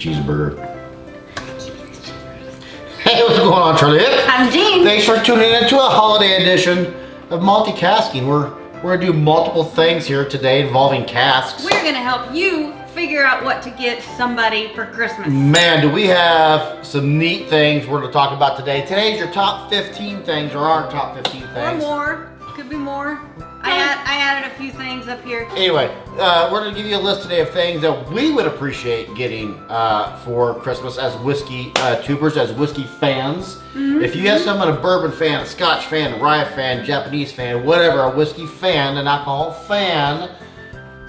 Cheeseburger. Hey, what's going on, Charlie? I'm Jean. Thanks for tuning in to a holiday edition of Multicasking. We're gonna do multiple things here today involving casks. We're gonna help you figure out what to get somebody for Christmas. Man, do we have some neat things we're gonna talk about today. Today's your top 15 things, or our top 15 things. Or more, could be more. I added a few things up here. Anyway, we're going to give you a list today of things that we would appreciate getting for Christmas as whiskey tubers, as whiskey fans. Mm-hmm. If you have someone, a bourbon fan, a Scotch fan, a rye fan, Japanese fan, whatever, a whiskey fan, an alcohol fan,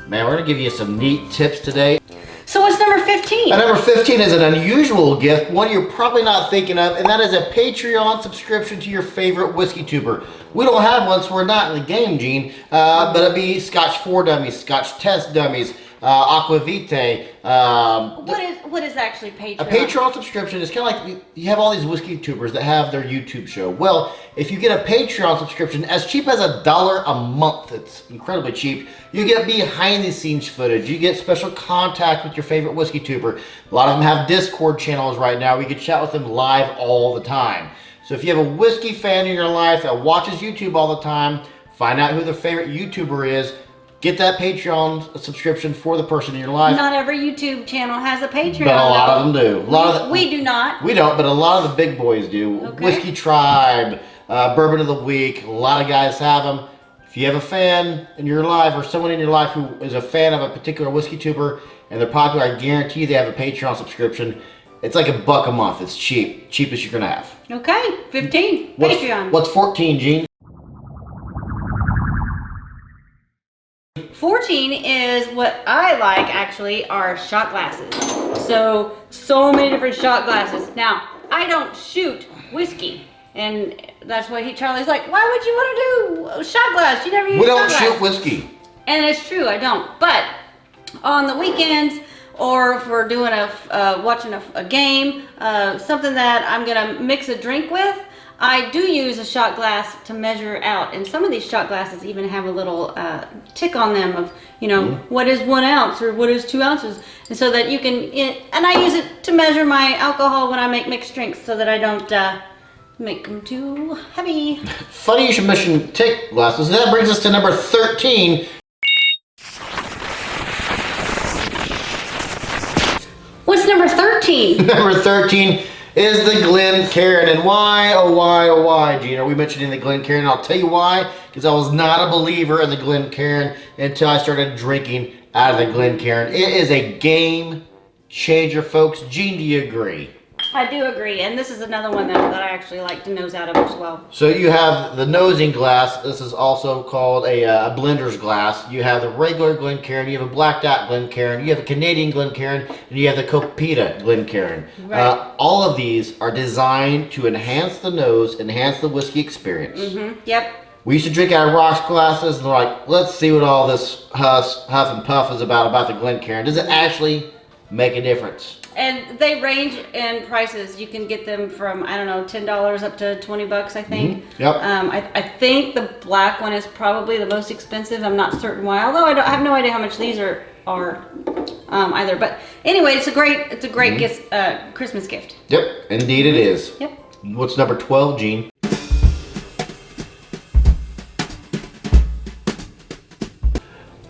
man, we're going to give you some neat tips today. So what's number 15? Number 15 is an unusual gift, one you're probably not thinking of, and that is a Patreon subscription to your favorite whiskey tuber. We don't have one, so we're not in the game, Gene, but it'd be Scotch 4 dummies, Scotch test dummies, Aquavite. What is actually Patreon? A Patreon subscription is kind of like, you have all these whiskey tubers that have their YouTube show. Well, if you get a Patreon subscription, as cheap as $1 a month, it's incredibly cheap, you get behind the scenes footage, you get special contact with your favorite whiskey tuber. A lot of them have Discord channels right now. We can chat with them live all the time. So if you have a whiskey fan in your life that watches YouTube all the time, find out who their favorite YouTuber is, get that Patreon subscription for the person in your life. Not every YouTube channel has a Patreon. But a lot of them do. We do not. We don't, but a lot of the big boys do. Okay. Whiskey Tribe, Bourbon of the Week, a lot of guys have them. If you have a fan in your life or someone in your life who is a fan of a particular whiskey tuber and they're popular, I guarantee they have a Patreon subscription. It's like $1 a month. It's cheap. Cheapest you're going to have. Okay, 15. Patreon. What's 14, Gene? 14 is what I like, actually, are shot glasses. So many different shot glasses. Now, I don't shoot whiskey. And that's why Charlie's like, why would you want to do a shot glass? You never use shot glass. We don't shoot whiskey. And it's true, I don't. But on the weekends, or if we're doing watching a game, something that I'm gonna mix a drink with, I do use a shot glass to measure out. And some of these shot glasses even have a little tick on them of, what is 1 ounce or what is 2 ounces. And so that you can, and I use it to measure my alcohol when I make mixed drinks so that I don't make them too heavy. Funny you should mention tick glasses. And that brings us to number 13. What's number 13? Number 13 is the Glencairn. And why, oh why, Gene, are we mentioning the Glencairn? I'll tell you why, because I was not a believer in the Glencairn until I started drinking out of the Glencairn. It is a game changer, folks. Gene, do you agree? I do agree, and this is another one that I actually like to nose out of as well. So you have the nosing glass. This is also called a blender's glass. You have the regular Glencairn, you have a blacked out Glencairn, you have a Canadian Glencairn, and you have the Copita Glencairn. Right. All of these are designed to enhance the nose, enhance the whiskey experience. Mm-hmm. Yep. We used to drink out of rocks glasses, and they're like, let's see what all this huff and puff is about the Glencairn. Does it actually make a difference? And they range in prices. You can get them from, I don't know, $10 up to $20, I think. Mm-hmm. Yep. I think the black one is probably the most expensive. I'm not certain why, although I have no idea how much these are either. But anyway, it's a great gift, Christmas gift. Yep, indeed it is. Yep. What's number 12, Gene?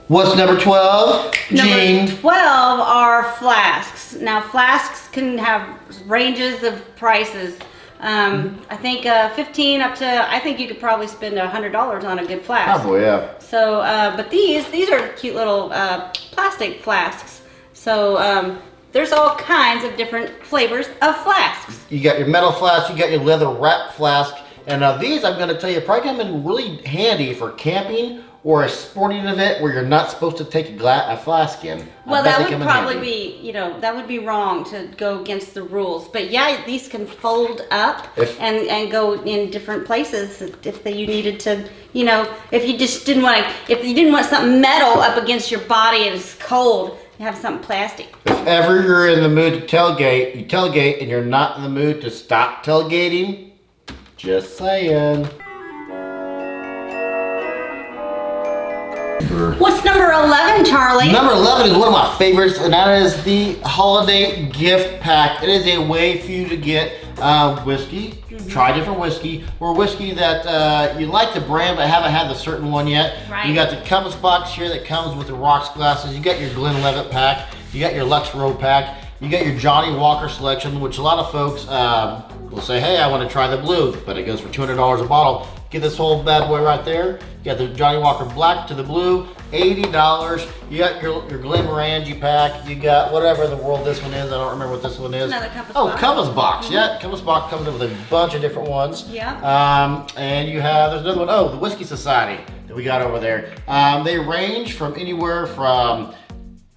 What's number 12, Gene? Number 12 are flasks. Now, flasks can have ranges of prices. I think 15 up to, I think you could probably spend $100 on a good flask. Oh, yeah. So, but these are cute little plastic flasks. So, there's all kinds of different flavors of flasks. You got your metal flask, you got your leather wrap flask, and these, I'm going to tell you, probably come in really handy for camping or a sporting event where you're not supposed to take a flask in. Well, that would probably be, that would be wrong to go against the rules. But yeah, these can fold up and go in different places if you needed to, if you just didn't want to, if you didn't want something metal up against your body and it's cold, you have something plastic. If ever you're in the mood to tailgate, you tailgate and you're not in the mood to stop tailgating, just saying. What's number 11, Charlie? Number 11 is one of my favorites, and that is the holiday gift pack. It is a way for you to get whiskey, try different whiskey, or whiskey that you like the brand but haven't had the certain one yet. Right. You got the compass box here that comes with the rocks glasses. You got your Glenlivet pack. You got your Lux Row pack. You got your Johnny Walker selection, which a lot of folks will say, hey, I want to try the blue, but it goes for $200 a bottle. Get this whole bad boy right there. You got the Johnny Walker black to the blue, $80. You got your Glenmorangie pack. You got whatever in the world this one is. I don't remember what this one is. Another compass box. Compass box. Yeah, compass box comes in with a bunch of different ones. Yeah. And you have, there's another one. The Whiskey Society that we got over there. They range from anywhere from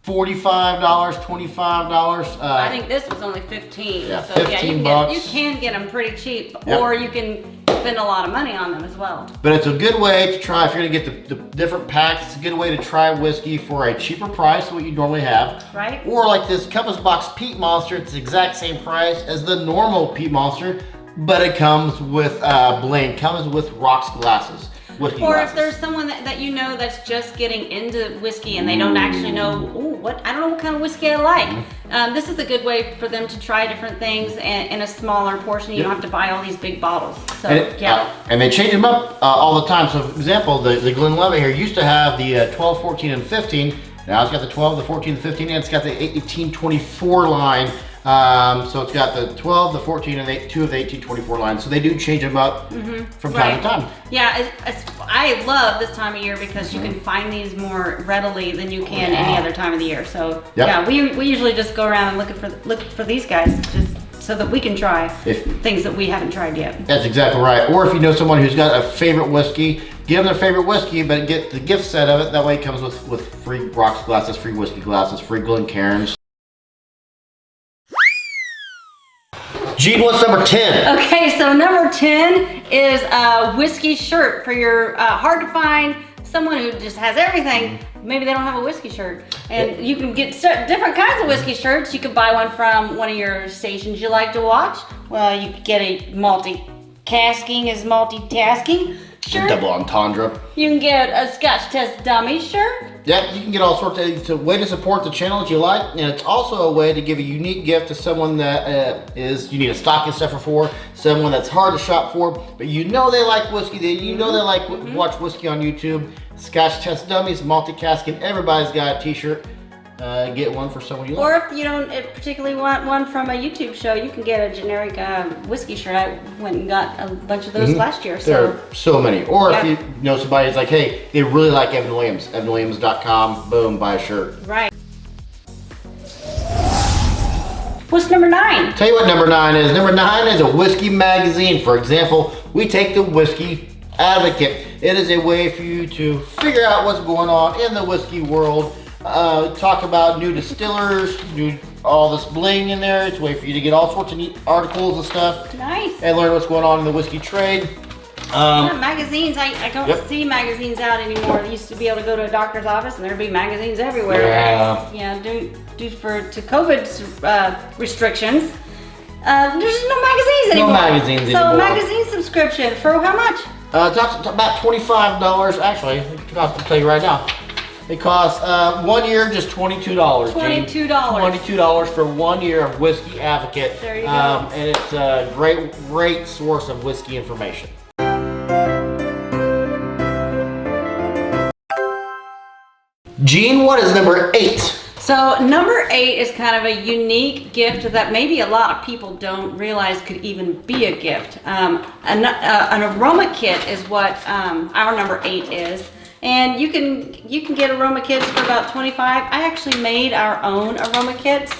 $45, $25. I think this was only 15. Yeah, so 15 you bucks. can get them pretty cheap, Yep. or you can spend a lot of money on them as well. But it's a good way to try, if you're gonna get the different packs, it's a good way to try whiskey for a cheaper price than what you normally have. Right. Or like this Compass Box Peat Monster, it's the exact same price as the normal Peat Monster, but it comes with blend, comes with rocks glasses. Whiskey Or glasses. if there's someone that you know that's just getting into whiskey and they don't actually know, I don't know what kind of whiskey I like. This is a good way for them to try different things in a smaller portion. You don't have to buy all these big bottles. So and they change them up all the time. So for example, the Glenlivet here used to have the 12, 14, and 15. Now it's got the 12, the 14, the 15, and it's got the 1824 line. So it's got the 12, the 14, and two of the 1824 lines. So they do change them up from time to time. Yeah, I love this time of year because you can find these more readily than you can any other time of the year. So yeah, we usually just go around and look for these guys just so that we can try things that we haven't tried yet. That's exactly right. Or if you know someone who's got a favorite whiskey, give them their favorite whiskey, but get the gift set of it. That way it comes with free rocks glasses, free whiskey glasses, free Glencairns. Gene, what's number 10? Okay, so number 10 is a whiskey shirt for your hard to find someone who just has everything. Maybe they don't have a whiskey shirt. And you can get different kinds of whiskey shirts. You could buy one from one of your stations you like to watch. Well, you could get a multicasking is multitasking shirt. Double entendre. You can get a Scotch Test Dummy shirt. Yeah, you can get all sorts of, it's a way to support the channel that you like, and it's also a way to give a unique gift to someone that you need a stocking stuffer for, someone that's hard to shop for, but you know they like whiskey, you know they like watch whiskey on YouTube. Scotch Test Dummies, Multicasking, everybody's got a t-shirt. Get one for someone you like. Or if you don't particularly want one from a YouTube show, you can get a generic whiskey shirt. I went and got a bunch of those last year. There are so many. Or if you know somebody who's like, hey, they really like Evan Williams, evanwilliams.com, boom, buy a shirt. Right. What's number 9? Tell you what number 9 is. Number 9 is a whiskey magazine. For example, we take the Whiskey Advocate. It is a way for you to figure out what's going on in the whiskey world. Talk about new distillers, all this bling in there. It's a way for you to get all sorts of neat articles and stuff. Nice. And learn what's going on in the whiskey trade. Magazines, I don't see magazines out anymore. I used to be able to go to a doctor's office and there'd be magazines everywhere. Yeah. Due to COVID restrictions, there's no magazines anymore. No magazines anymore. So a magazine subscription for how much? It's about $25. Actually, I'll tell you right now. It costs 1 year just $22. $22. $22 for 1 year of Whiskey Advocate. There you go. And it's a great source of whiskey information. Gene, what is number 8? So number 8 is kind of a unique gift that maybe a lot of people don't realize could even be a gift. An aroma kit is what our number 8 is. And you can get aroma kits for about $25. I actually made our own aroma kits.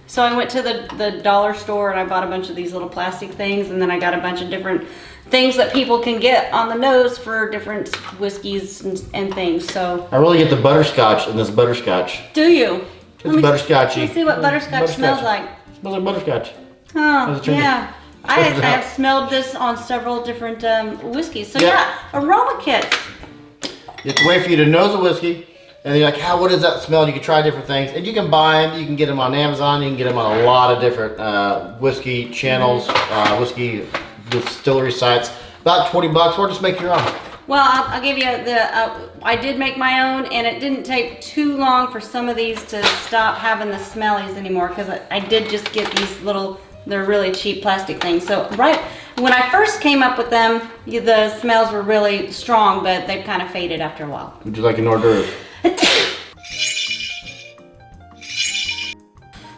So I went to the dollar store and I bought a bunch of these little plastic things, and then I got a bunch of different things that people can get on the nose for different whiskeys and things. So I really get the butterscotch in this butterscotch. do you? It's butterscotchy. Let me see what butterscotch smells like. It smells like butterscotch. Oh, yeah. I have smelled this on several different whiskeys. So yeah, aroma kits. It's a way for you to nose a whiskey, and you're like, what does that smell? You can try different things, and you can buy them. You can get them on Amazon. You can get them on a lot of different whiskey channels, whiskey distillery sites. About $20, or just make your own. Well, I'll give you I did make my own, and it didn't take too long for some of these to stop having the smellies anymore, because I did just get these little, they're really cheap plastic things. So right when I first came up with them, the smells were really strong, but they've kind of faded after a while. Would you like an hors d'oeuvre?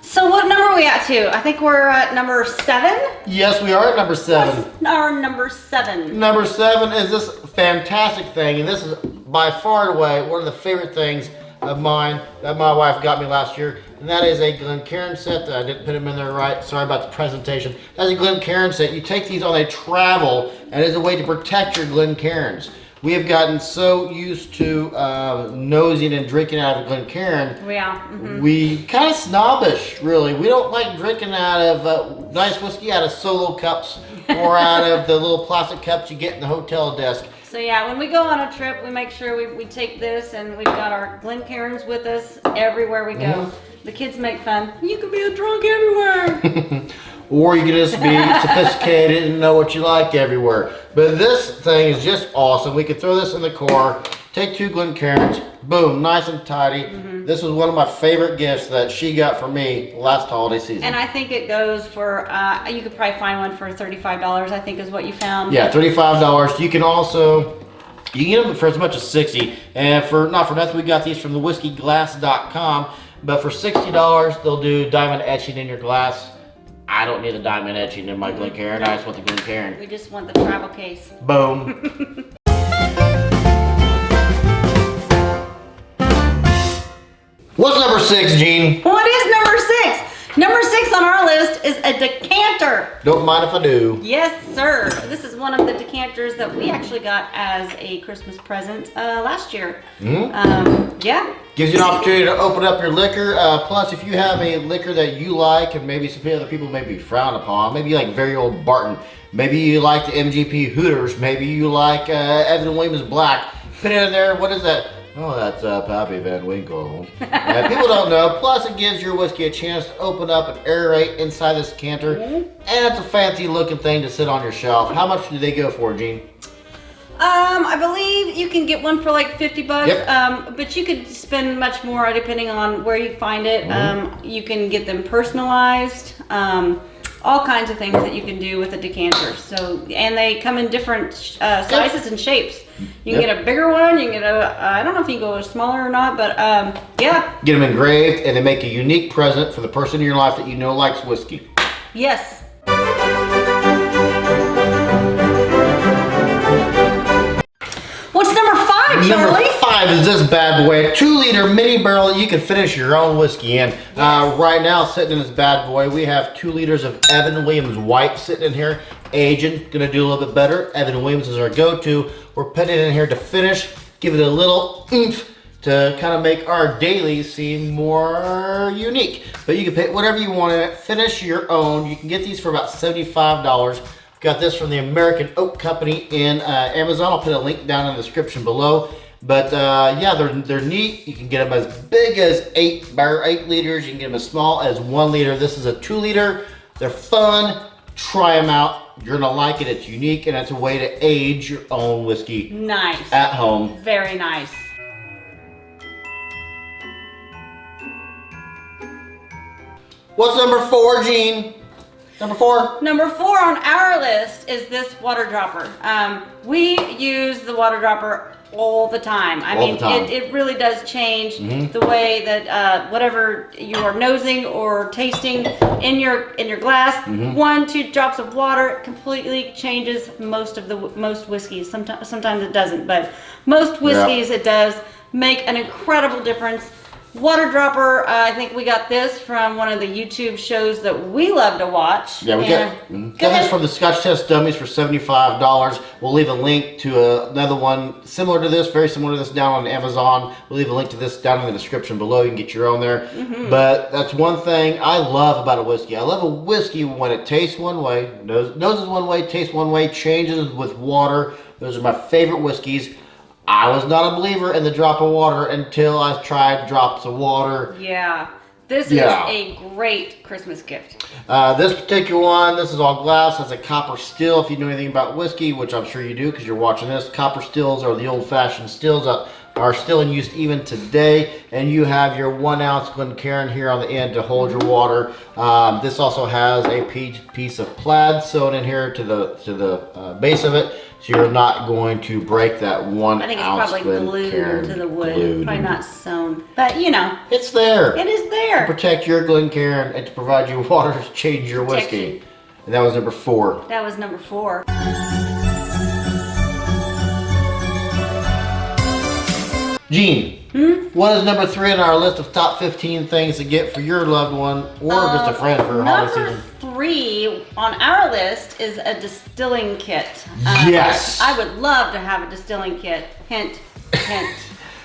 So what number are we at to? I think we're at number 7. Yes, we are at number 7. What's our number 7? Number 7 is this fantastic thing, and this is by far and away one of the favorite things of mine that my wife got me last year, and that is a Glencairn set. That I didn't put them in there right. Sorry about the presentation. That's a Glencairn set. You take these on a travel, and it's a way to protect your Glencairns. We have gotten so used to nosing and drinking out of Glencairn. Yeah. We kind of snobbish, really. We don't like drinking out of nice whiskey out of solo cups or out of the little plastic cups you get in the hotel desk. So yeah, when we go on a trip, we make sure we take this, and we've got our Glencairns with us everywhere we go. The kids make fun. You can be a drunk everywhere. Or you can just be sophisticated and know what you like everywhere. But this thing is just awesome. We could throw this in the car, take 2 Glencairns, boom, nice and tidy. This was one of my favorite gifts that she got for me last holiday season. And I think it goes for, you could probably find one for $35, I think is what you found. Yeah, $35. You can also, you can get them for as much as $60. And for not for nothing, we got these from the whiskyglass.com. But for $60, they'll do diamond etching in your glass. I don't need a diamond etching in my Glencairn. I just want the Glencairn. We just want the travel case. Boom. What's number 6, Gene? What is number 6? Number 6 on our list is a decanter. Don't mind if I do. Yes, sir. This is one of the decanters that we actually got as a Christmas present last year. Yeah. Gives you an opportunity to open up your liquor. Plus, if you have a liquor that you like and maybe some other people maybe frown upon, maybe you like very old Barton, maybe you like the MGP Hooters, maybe you like Evan Williams Black, put it in there. What is that? Oh, that's Pappy Van Winkle. People don't know. Plus, it gives your whiskey a chance to open up and aerate inside this decanter. And it's a fancy looking thing to sit on your shelf. How much do they go for, Gene? I believe you can get one for like $50. Yep. But you could spend much more depending on where you find it. You can get them personalized. All kinds of things that you can do with a decanter. So, and they come in different sizes and shapes. You can get a bigger one. You can get I don't know if you can go smaller or not, but yeah. Get them engraved, and they make a unique present for the person in your life that you know likes whiskey. Yes. What's number 5, Charlie? Number 5 is this bad boy, a 2-liter mini barrel that you can finish your own whiskey in. Right now, sitting in this bad boy, we have 2 liters of Evan Williams White sitting in here, aging. Gonna do a little bit better. Evan Williams is our go-to. We're putting it in here to finish, give it a little oomph to kind of make our dailies seem more unique. But you can pay whatever you want in it. Finish your own. You can get these for about $75. Got this from the American Oak Company in Amazon. I'll put a link down in the description below. But yeah, they're neat. You can get them as big as 8 liters. You can get them as small as 1 liter. This is a 2-liter. They're fun. Try them out. You're gonna like it. It's unique, and it's a way to age your own whiskey. Nice. At home. Very nice. What's number 4, Gene? Number 4? Number 4 on our list is this water dropper. We use the water dropper all the time. I mean, it really does change the way that whatever you're nosing or tasting in your glass. 1-2 drops of water completely changes most whiskeys. Sometimes it doesn't, but most whiskeys it does make an incredible difference. Water dropper, I think we got this from one of the YouTube shows that we love to watch. Yeah, we got this from the Scotch Test Dummies for $75. We'll leave a link to another one similar to this, very similar to this, down on Amazon. We'll leave a link to this down in the description below. You can get your own there. But that's one thing I love about a whiskey. I love a whiskey when it tastes one way, noses one way, tastes one way, changes with water. Those are my favorite whiskeys. I was not a believer in the drop of water until I tried drops of water. Yeah. This is a great Christmas gift. This particular one, this is all glass, has a copper still. If you know anything about whiskey, which I'm sure you do because you're watching this, copper stills are the old-fashioned stills that are still in use even today. And you have your 1 ounce Glencairn here on the end to hold your water. This also has a piece of plaid sewn in here to the base of it. So you're not going to break that 1 ounce. I think it's probably glued into the wood. Probably not sewn. But, you know. It's there. It is there. To protect your Glencairn and to provide you water to change your whiskey. And that was number 4. That was number 4. Gene, what is number 3 on our list of top 15 things to get for your loved one or just a friend for holiday season? Number 3 on our list is a distilling kit. Yes. I would love to have a distilling kit. Hint, hint.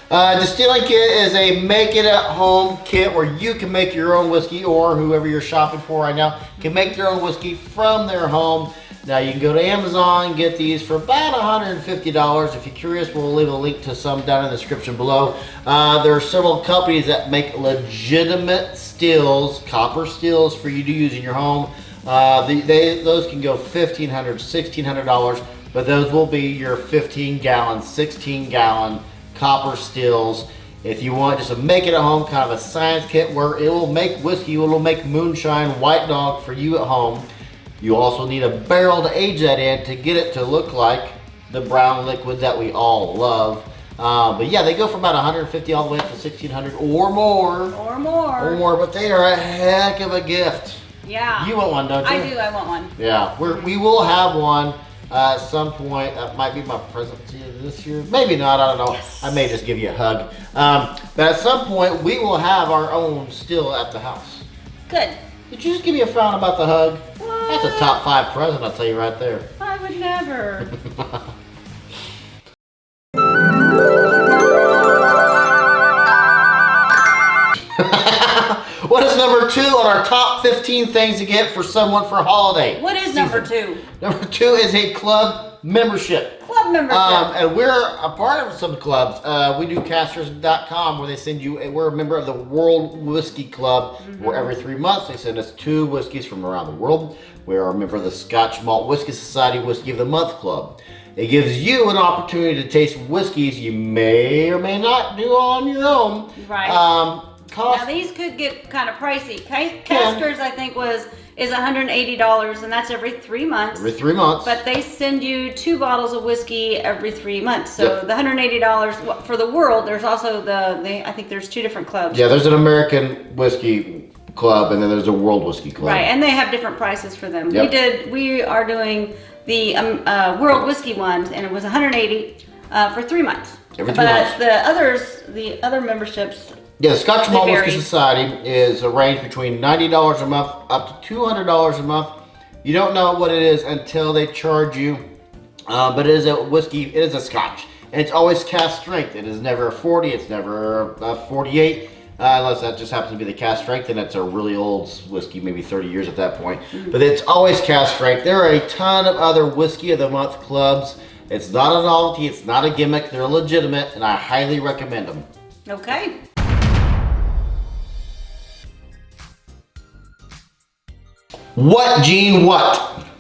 Distilling kit is a make-it-at-home kit where you can make your own whiskey, or whoever you're shopping for right now can make their own whiskey from their home. Now you can go to Amazon and get these for about $150. If you're curious, we'll leave a link to some down in the description below. There are several companies that make legitimate stills, copper stills for you to use in your home. Those can go $1,500, $1,600, but those will be your 15-gallon, 16-gallon copper stills. If you want just a make it at home kind of a science kit where it will make whiskey, it will make moonshine, white dog for you at home. You also need a barrel to age that in to get it to look like the brown liquid that we all love. But yeah, they go from about $150 all the way up to $1,600 or more. Or more. Or more, but they are a heck of a gift. Yeah. You want one, don't you? I do, I want one. Yeah, we will have one at some point. That might be my present to you this year. Maybe not, I don't know. Yes. I may just give you a hug. But at some point, we will have our own still at the house. Good. Did you just give me a frown about the hug? What? That's a top 5 present, I'll tell you right there. I would never. What is number 2 on our top 15 things to get for someone for holiday? What is number 2? Number 2 is a club membership. Club membership. And we're a part of some clubs. We do casters.com where they send you, we're a member of the World Whisky Club, where every 3 months they send us 2 whiskeys from around the world. We are a member of the Scotch Malt Whisky Society Whiskey of the Month Club. It gives you an opportunity to taste whiskeys you may or may not do on your own. Right. Now these could get kind of pricey. Casters, I think, is $180, and that's every 3 months. Every 3 months. But they send you 2 bottles of whiskey every 3 months. So the $180 for the world. There's also I think there's 2 different clubs. Yeah, there's an American whiskey club, and then there's a World Whiskey Club. Right, and they have different prices for them. Yep. We are doing the World Whiskey one, and it was $180 for 3 months. Every 3 months. But the other memberships. Yeah, the Scotch Malt Whisky Society is a range between $90 a month up to $200 a month. You don't know what it is until they charge you, but it is a whiskey, it is a Scotch. And it's always cask strength. It is never a 40, it's never a 48, unless that just happens to be the cask strength, and it's a really old whiskey, maybe 30 years at that point. But it's always cask strength. There are a ton of other Whiskey of the Month clubs. It's not a novelty, it's not a gimmick, they're legitimate, and I highly recommend them. Okay. What, Gene, what?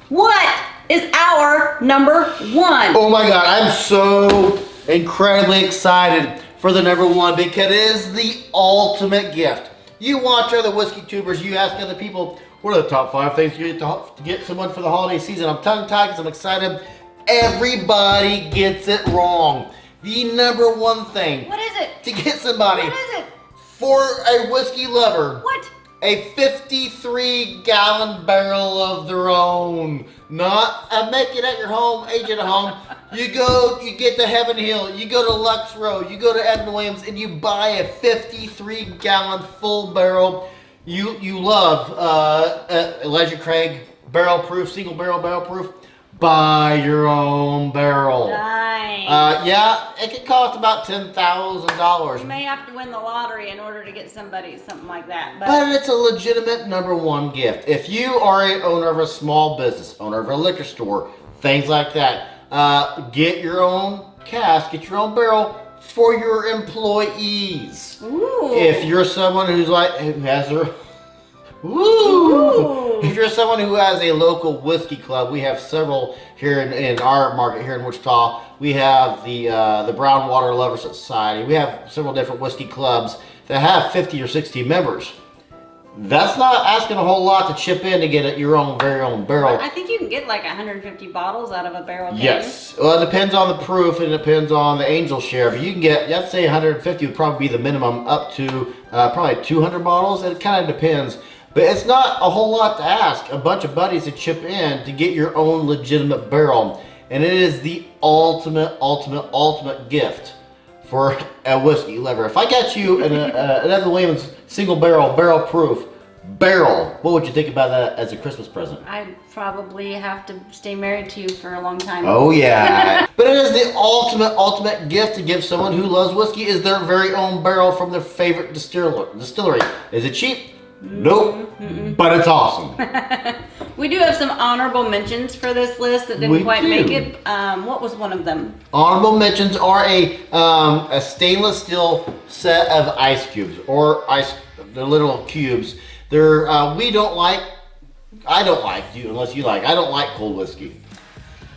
What is our number 1? Oh my God, I'm so incredibly excited for the number 1 because it is the ultimate gift. You watch other whiskey tubers, you ask other people, what are the top 5 things you get to get someone for the holiday season? I'm tongue-tied because I'm excited. Everybody gets it wrong. The number 1 thing. What is it? To get somebody. What is it? For a whiskey lover. What? A 53-gallon barrel of their own. Not make it at your home, age it at home. You get to Heaven Hill, you go to Lux Row, you go to Edmund Williams, and you buy a 53-gallon full barrel. You love Elijah Craig barrel proof, single barrel proof. Buy your own barrel. Nice. Yeah, it could cost about $10,000. You may have to win the lottery in order to get somebody something like that. But it's a legitimate number 1 gift. If you are an owner of a small business, owner of a liquor store, things like that, get your own cask, get your own barrel for your employees. Ooh. If you're someone who has their If you're someone who has a local whiskey club, we have several here in our market here in Wichita. We have the Brown Water Lover Society. We have several different whiskey clubs that have 50 or 60 members. That's not asking a whole lot to chip in to get your own very own barrel. I think you can get like 150 bottles out of a barrel can. Yes. Well, it depends on the proof and it depends on the angel share. But you can get, I'd say 150 would probably be the minimum, up to probably 200 bottles. It kind of depends. But it's not a whole lot to ask a bunch of buddies to chip in to get your own legitimate barrel. And it is the ultimate gift for a whiskey lover. If I got you another Lehman's single barrel proof barrel, what would you think about that as a Christmas present? I'd probably have to stay married to you for a long time. Oh yeah. But it is the ultimate gift to give someone who loves whiskey, is their very own barrel from their favorite distillery. Is it cheap? Nope. But it's awesome. We do have some honorable mentions for this list that didn't quite make it. What was one of them? Honorable mentions are a stainless steel set of ice cubes, or they're little cubes. They're I don't like, unless you like, I don't like cold whiskey.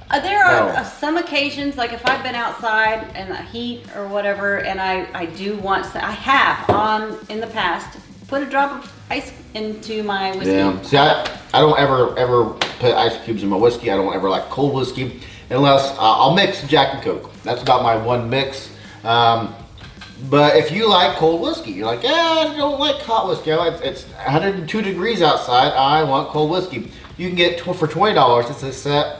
There are some occasions, like if I've been outside in the heat or whatever, and I do want to, I have in the past put a drop of ice into my whiskey. Yeah. See, I don't ever put ice cubes in my whiskey. I don't ever like cold whiskey unless I'll mix Jack and Coke. That's about my one mix. But if you like cold whiskey, you're like, I don't like hot whiskey. It's 102 degrees outside. I want cold whiskey. You can get for $20. It's a set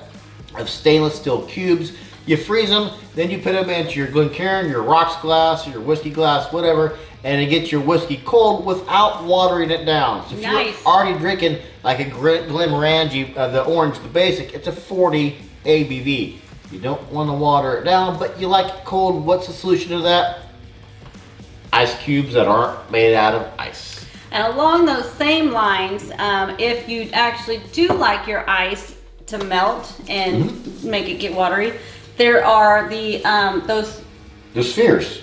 of stainless steel cubes. You freeze them, then you put them into your Glencairn, your rocks glass, your whiskey glass, whatever, and it gets your whiskey cold without watering it down. So if you're already drinking like a Glenmorangie, the orange, the basic, it's a 40 ABV. You don't want to water it down, but you like it cold. What's the solution to that? Ice cubes that aren't made out of ice. And along those same lines, if you actually do like your ice to melt and make it get watery, there are the spheres.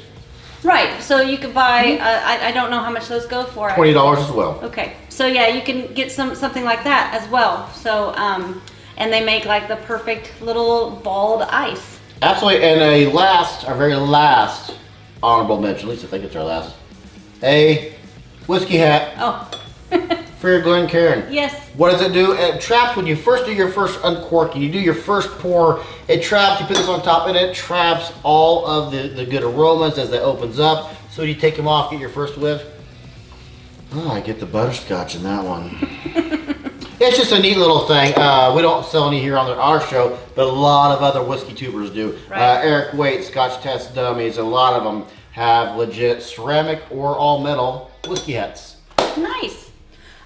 Right, so you could buy, I don't know how much those go for. $20 as well. Okay, so yeah, you can get something like that as well. So, and they make like the perfect little balled ice. Absolutely, and our very last honorable mention, at least I think it's our last, a whiskey hat. Oh. For your Glencairn. Yes. What does it do? It traps when you first do your first uncorking. You do your first pour. It traps. You put this on top, and it traps all of the good aromas as it opens up. So when you take them off, get your first whiff. Oh, I get the butterscotch in that one. It's just a neat little thing. We don't sell any here on our show, but a lot of other whiskey tubers do. Right. Eric Waite, Scotch Test Dummies, a lot of them have legit ceramic or all metal whiskey hats. Nice.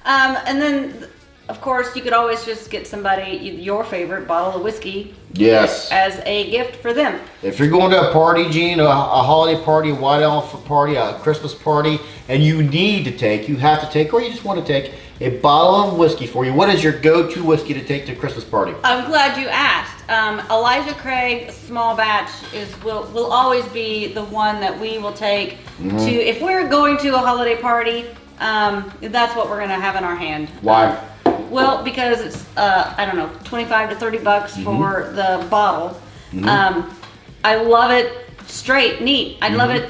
And then, of course, you could always just get somebody your favorite bottle of whiskey. Yes. As a gift for them. If you're going to a party, Gene, a holiday party, a white elephant party, a Christmas party, and you have to take, or you just want to take a bottle of whiskey for you, what is your go-to whiskey to take to a Christmas party? I'm glad you asked. Elijah Craig Small Batch will always be the one that we will take to, if we're going to a holiday party. That's what we're gonna have in our hand. Why? Well, because it's I don't know, 25 to 30 bucks for the bottle. I love it straight, neat. I love it.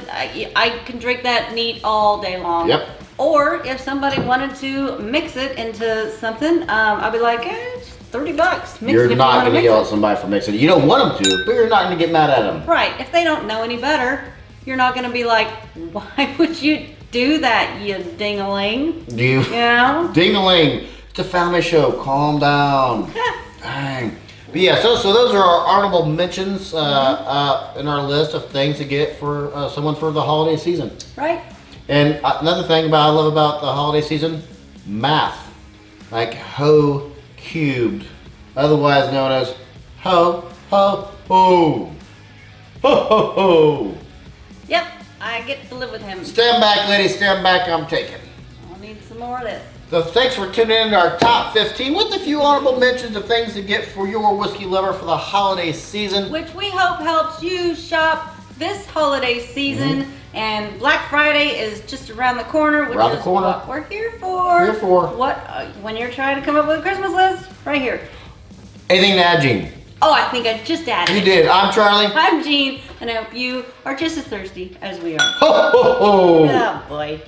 I can drink that neat all day long. Yep. Or if somebody wanted to mix it into something, I'd be like, it's 30 bucks. You're not gonna yell at somebody for mixing it. You don't want them to, but you're not gonna get mad at them. Right. If they don't know any better, you're not gonna be like, why would you do that, you ding-a-ling? You know? Ding-a-ling. It's a family show. Calm down. Dang. But yeah, so those are our honorable mentions in our list of things to get for someone for the holiday season. Right. And another thing I love about the holiday season, math. Like ho cubed, otherwise known as ho, ho, ho. Ho, ho, ho. Yep. I get to live with him. Stand back, ladies, stand back, I'm taking. I'll need some more of this. So thanks for tuning in to our top 15 with a few honorable mentions of things to get for your whiskey lover for the holiday season. Which we hope helps you shop this holiday season, and Black Friday is just around the corner, which Around the is corner. what we're here for. Here for. What when you're trying to come up with a Christmas list, right here. Anything to add, Gene? Oh, I think I just added. You did. I'm Charlie. I'm Jean, and I hope you are just as thirsty as we are. Ho, ho, ho. Oh boy.